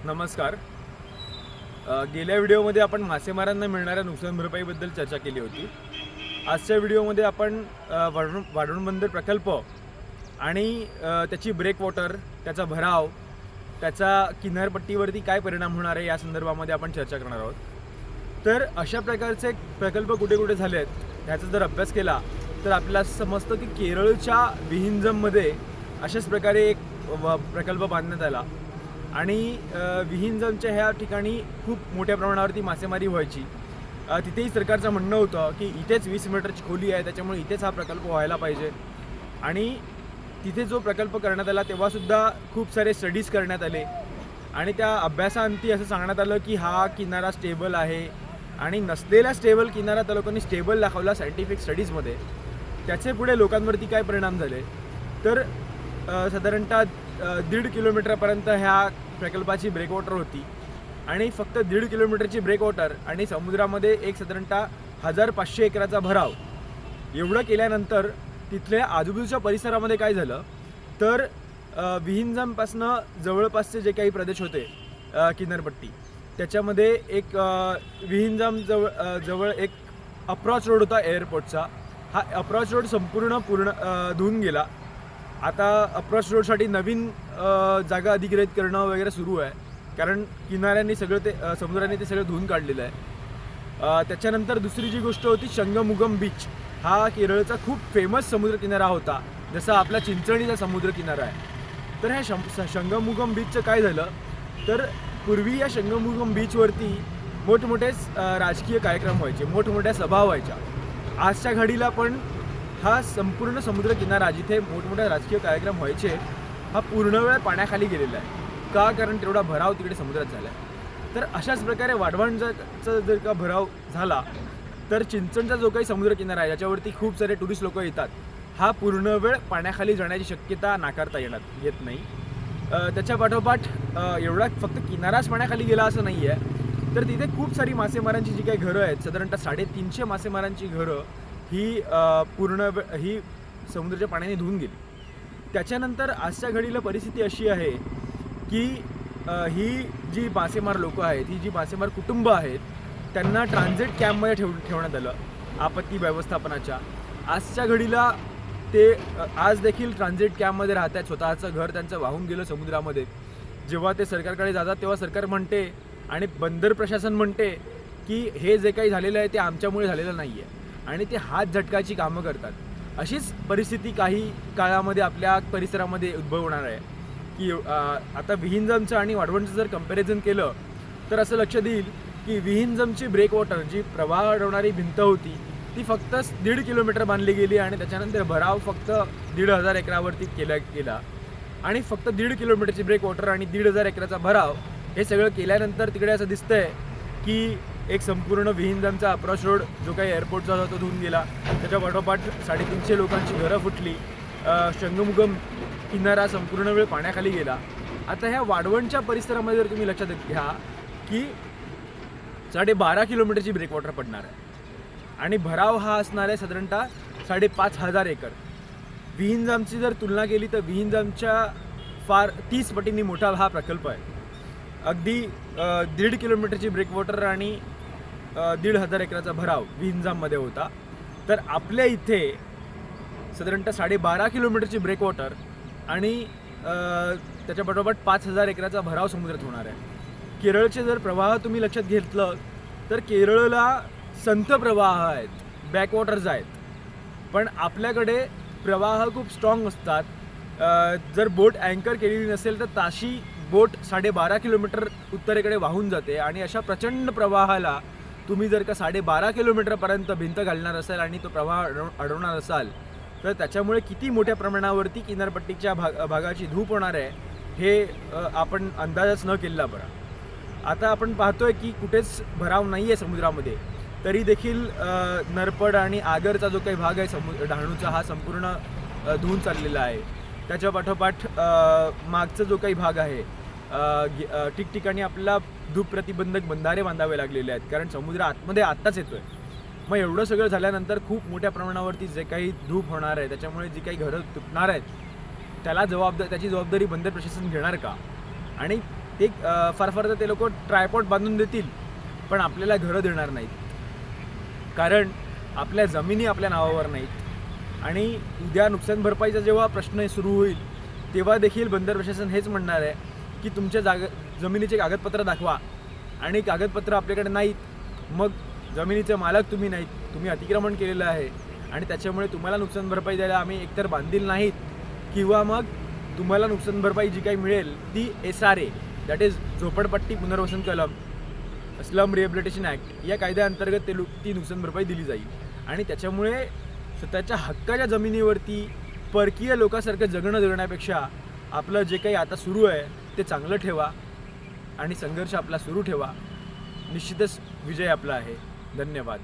नमस्कार. गेल्या व्हिडिओमध्ये आपण मासेमारांना मिळणाऱ्या नुकसान भरपाईबद्दल चर्चा केली होती. आजच्या व्हिडिओमध्ये आपण वाढवण बंदर प्रकल्प आणि त्याची ब्रेकवॉटर, त्याचा भराव, त्याचा किनारपट्टीवरती काय परिणाम होणार आहे या संदर्भामध्ये आपण चर्चा करणार आहोत. तर अशा प्रकारचे प्रकल्प कुठे कुठे झाले आहेत ह्याचा जर अभ्यास केला तर आपल्याला असं समजतं की केरळच्या विहिंजममध्ये अशाच प्रकारे एक प्रकल्प बांधण्यात आला आणि विहिंजमच्या ह्या ठिकाणी खूप मोठ्या प्रमाणावरती मासेमारी व्हायची. तिथेही सरकारचं म्हणणं होतं की इथेच 20 मीटरची खोली आहे, त्याच्यामुळे इथेच हा प्रकल्प व्हायला पाहिजे. आणि तिथे जो प्रकल्प करण्यात आला तेव्हासुद्धा खूप सारे स्टडीज करण्यात आले आणि त्या अभ्यासाअंती असं सांगण्यात आलं की हा किनारा स्टेबल आहे आणि नसलेला स्टेबल किनारा त्या लोकांनी स्टेबल दाखवला सायंटिफिक स्टडीजमध्ये. त्याचे पुढे लोकांवरती काय परिणाम झाले तर साधारणतः 1.5 किलोमीटरपर्यंत ह्या प्रकल्पाची ब्रेकवॉटर होती आणि फक्त 1.5 किलोमीटरची ब्रेकवॉटर आणि समुद्रामध्ये एक साधारणतः 1500 एकराचा भराव एवढं केल्यानंतर तिथल्या आजूबाजूच्या परिसरामध्ये काय झालं तर विहिंजमपासनं जवळपासचे जे काही प्रदेश होते किनारपट्टी त्याच्यामध्ये एक विहिंजम जवळ एक अप्रॉच रोड होता एअरपोर्टचा. हा अप्रॉच रोड संपूर्ण धुवून गेला. आता अप्रॉच रोडसाठी नवीन जागा अधिग्रहित करणं वगैरे सुरू आहे, कारण किनाऱ्यांनी सगळं ते समुद्राने ते सगळं धुवून काढलेलं आहे. त्याच्यानंतर दुसरी जी गोष्ट होती शंगमुगम बीच. हा केरळचा खूप फेमस समुद्रकिनारा होता, जसा आपला चिंचणीचा समुद्रकिनारा आहे. तर ह्या शंगमुगम बीचचं काय झालं तर पूर्वी या शंगमुगम बीचवरती मोठमोठे राजकीय कार्यक्रम व्हायचे, मोठमोठ्या सभा व्हायच्या. आजच्या घडीला पण हा संपूर्ण समुद्रकिनारा जिथे मोठमोठे राजकीय कार्यक्रम व्हायचे हा पूर्ण वेळ पाण्याखाली गेलेला आहे. का? कारण तेवढा भराव तिकडे समुद्रात झाला आहे. तर अशाच प्रकारे वाढवणचा जर का भराव झाला तर चिंचणचा जो काही समुद्रकिनारा आहे याच्यावरती खूप सारे टुरिस्ट लोक येतात, हा पूर्ण वेळ पाण्याखाली जाण्याची शक्यता नाकारता येत नाही. त्याच्या पाठोपाठ एवढा फक्त किनाराच पाण्याखाली गेला असं नाही आहे, तर तिथे खूप सारी मासेमारांची जी काही घरं आहेत, साधारणतः 350 मासेमारांची घरं ही ही समुद्राच्या पाण्याने धुवून गेली. त्याच्यानंतर आजच्या घडीला परिस्थिती अशी आहे की ही जी मासेमार लोकं आहेत, ही जी मासेमार कुटुंब आहेत, त्यांना ट्रान्झिट कॅम्पमध्ये ठेवण्यात आलं आपत्ती व्यवस्थापनाच्या. आजच्या घडीला ते आज देखील ट्रान्झिट कॅम्पमध्ये राहत आहेत. स्वतःचं घर त्यांचं वाहून गेलं समुद्रामध्ये. जेव्हा ते सरकारकडे जातात तेव्हा सरकार म्हणते आणि बंदर प्रशासन म्हणते की हे जे काही झालेलं आहे ते आमच्यामुळे झालेलं नाही आहे आणि ते हात झटकायची कामं करतात. अशीच परिस्थिती काही काळामध्ये आपल्या परिसरामध्ये उद्भवणार आहे की आता विहिंजमचं आणि वाढवणचं जर कंपॅरिझन केलं तर असं लक्षात येईल की विहिंजमची ब्रेकवॉटर जी प्रवाह अडवणारी भिंत होती ती फक्त 1.5 किलोमीटर बांधली गेली आणि त्याच्यानंतर भराव फक्त 1,500 एकरावरती केला आणि फक्त 1.5 किलोमीटरची ब्रेकवॉटर आणि 1,500 एकराचा भराव हे सगळं केल्यानंतर तिकडे असं दिसतंय की एक संपूर्ण विहिंजमचा अप्रॉच रोड जो काही एअरपोर्टचा होता तो धुवून गेला. त्याच्या पाठोपाठ 350 लोकांची घरं फुटली. शंगमुगम किनारा संपूर्ण वेळ पाण्याखाली गेला. आता ह्या वाढवणच्या परिसरामध्ये जर तुम्ही लक्षात घ्या की 12.5 किलोमीटरची ब्रेकवॉटर पडणार आहे आणि भराव हा असणार आहे साधारणतः 5,500 एकर. विहिंजमची जर तुलना केली तर विहिंजमच्या फार 30 पटींनी मोठा हा प्रकल्प आहे. अगदी 1.5 किलोमीटरची ब्रेकवॉटर आणि 1,500 एकराचा भराव विहिंजममध्ये होता. तर आपल्या इथे साधारणतः 12.5 किलोमीटरची ब्रेकवॉटर आणि त्याच्या पाठोपाठ 5,000 एकराचा भराव समुद्रात होणार आहे. केरळचे जर प्रवाह तुम्ही लक्षात घेतलं तर केरळला संथ प्रवाह आहेत, बॅकवॉटर्स आहेत, पण आपल्याकडे प्रवाह खूप स्ट्रॉंग असतात. जर बोट अँकर केलेली नसेल तर ताशी बोट 12.5 किलोमीटर उत्तरेकडे वाहून जाते आणि अशा प्रचंड प्रवाहाला तुम्ही जर का 12.5 किलोमीटरपर्यंत भिंत घालणार असाल आणि तो प्रवाह अडवणार असाल तर त्याच्यामुळे किती मोठ्या प्रमाणावरती किनारपट्टीच्या भागाची धूप होणार आहे हे आपण अंदाजच न केलेला बरा. आता आपण पाहतोय की कुठेच भराव नाही आहे समुद्रामध्ये, तरी देखील नरपड आणि आगरचा जो काही भाग आहे डहाणूचा हा संपूर्ण धुवून चाललेला आहे. त्याच्या पाठोपाठ मागचा जो काही भाग आहे ठिकठिकाणी आपल्याला धूप प्रतिबंधक बंधारे बांधावे लागलेले आहेत, कारण समुद्र आतमध्ये आत्ताच येतोय. मग एवढं सगळं झाल्यानंतर खूप मोठ्या प्रमाणावरती जे काही धूप होणार आहे त्याच्यामुळे जी काही घरं तुटणार आहेत त्याची जबाबदारी बंदर प्रशासन घेणार का? आणि ते फार फार तर ते लोक ट्रायपॉड बांधून देतील, पण आपल्याला घरं देणार नाहीत, कारण आपल्या जमिनी आपल्या नावावर नाहीत. आणि उद्या नुकसान भरपाईचा जेव्हा प्रश्न सुरू होईल तेव्हा देखील बंदर प्रशासन हेच म्हणणार आहे की तुमच्या जमिनीचे कागदपत्र दाखवा, आणि कागदपत्र आपल्याकडे नाहीत, मग जमिनीचे मालक तुम्ही नाहीत, तुम्ही अतिक्रमण केलेलं आहे आणि त्याच्यामुळे तुम्हाला नुकसान भरपाई द्यायला आम्ही एकतर बांधील नाहीत, किंवा मग तुम्हाला नुकसान भरपाई जी काही मिळेल ती SRA दॅट इज झोपडपट्टी पुनर्वसन कलम, स्लम रिहॅबिलिटेशन ॲक्ट या कायद्याअंतर्गत ती नुकसान भरपाई दिली जाईल. आणि त्याच्यामुळे स्वतःच्या हक्काच्या जमिनीवरती परकीय लोकांसारखं जगण्यापेक्षा आपलं जे काही आता सुरू आहे ते चांगलं ठेवा आणि संघर्ष आपला सुरू ठेवा. निश्चितच विजय आपला आहे. धन्यवाद.